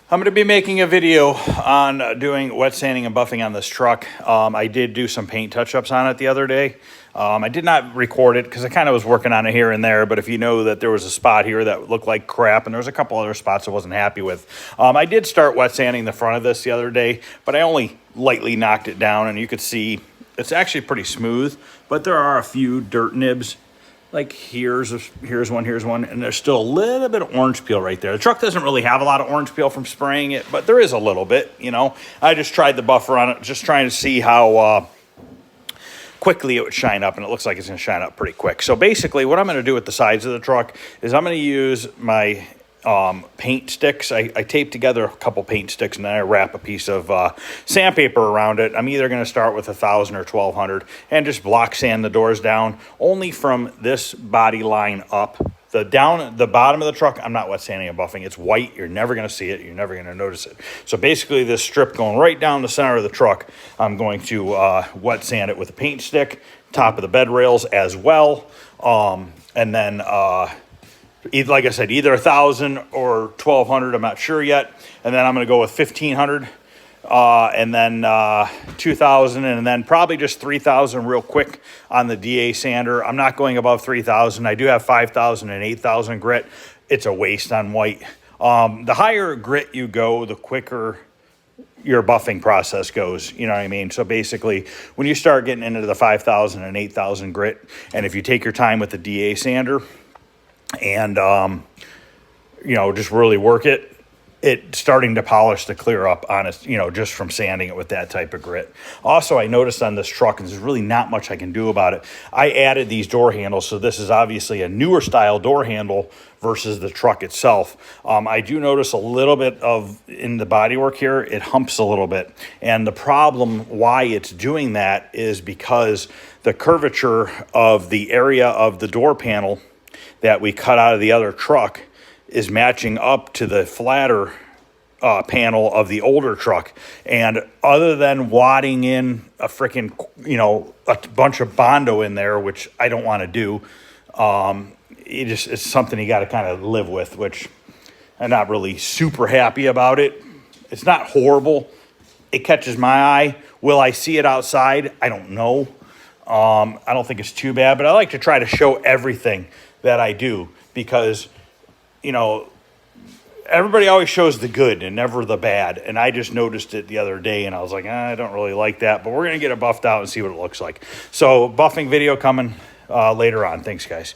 I'm going to be making a video on doing wet sanding and buffing on this truck. I did do some paint touch-ups on it the other day. I did not record it because I kind of was working on it here and there, but if you know that there was a spot here that looked like crap and there was a couple other spots I wasn't happy with. I did start wet sanding the front of this the other day, but I only lightly knocked it down, and you could see it's actually pretty smooth, but there are a few dirt nibs. Like here's one, and there's still a little bit of orange peel right there. The truck doesn't really have a lot of orange peel from spraying it, but there is a little bit, you know. I just tried the buffer on it, just trying to see how quickly it would shine up, and it looks like it's going to shine up pretty quick. So basically what I'm going to do with the sides of the truck is I'm going to use my paint sticks. I tape together a couple paint sticks, and then I wrap a piece of sandpaper around it. I'm either going to start with 1,000 or 1,200 and just block sand the doors down only from this body line up. The bottom of the truck, I'm not wet sanding and buffing. It's white. You're never going to see it. You're never going to notice it. So basically this strip going right down the center of the truck, I'm going to wet sand it with a paint stick, top of the bed rails as well. And then like I said, either 1,000 or 1,200, I'm not sure yet. And then I'm going to go with 1,500, and then 2,000, and then probably just 3,000 real quick on the DA sander. I'm not going above 3,000. I do have 5,000 and 8,000 grit. It's a waste on white. The higher grit you go, the quicker your buffing process goes, you know what I mean? So basically, when you start getting into the 5,000 and 8,000 grit, and if you take your time with the DA sander, and you know, just really work it, it's starting to polish to clear up on it, you know, just from sanding it with that type of grit. Also, I noticed on this truck, and there's really not much I can do about it, I added these door handles. So this is obviously a newer style door handle versus the truck itself. I do notice a little bit of, in the bodywork here, it humps a little bit. And the problem why it's doing that is because the curvature of the area of the door panel that we cut out of the other truck is matching up to the flatter panel of the older truck. And other than wadding in a freaking, you know, a bunch of Bondo in there, which I don't want to do, it's something you got to kind of live with, which I'm not really super happy about it. It's not horrible. It catches my eye. Will I see it outside? I don't know. I don't think it's too bad, but I like to try to show everything that I do, because, you know, everybody always shows the good and never the bad. And I just noticed it the other day, and I was like, I don't really like that, but we're going to get it buffed out and see what it looks like. So buffing video coming later on. Thanks, guys.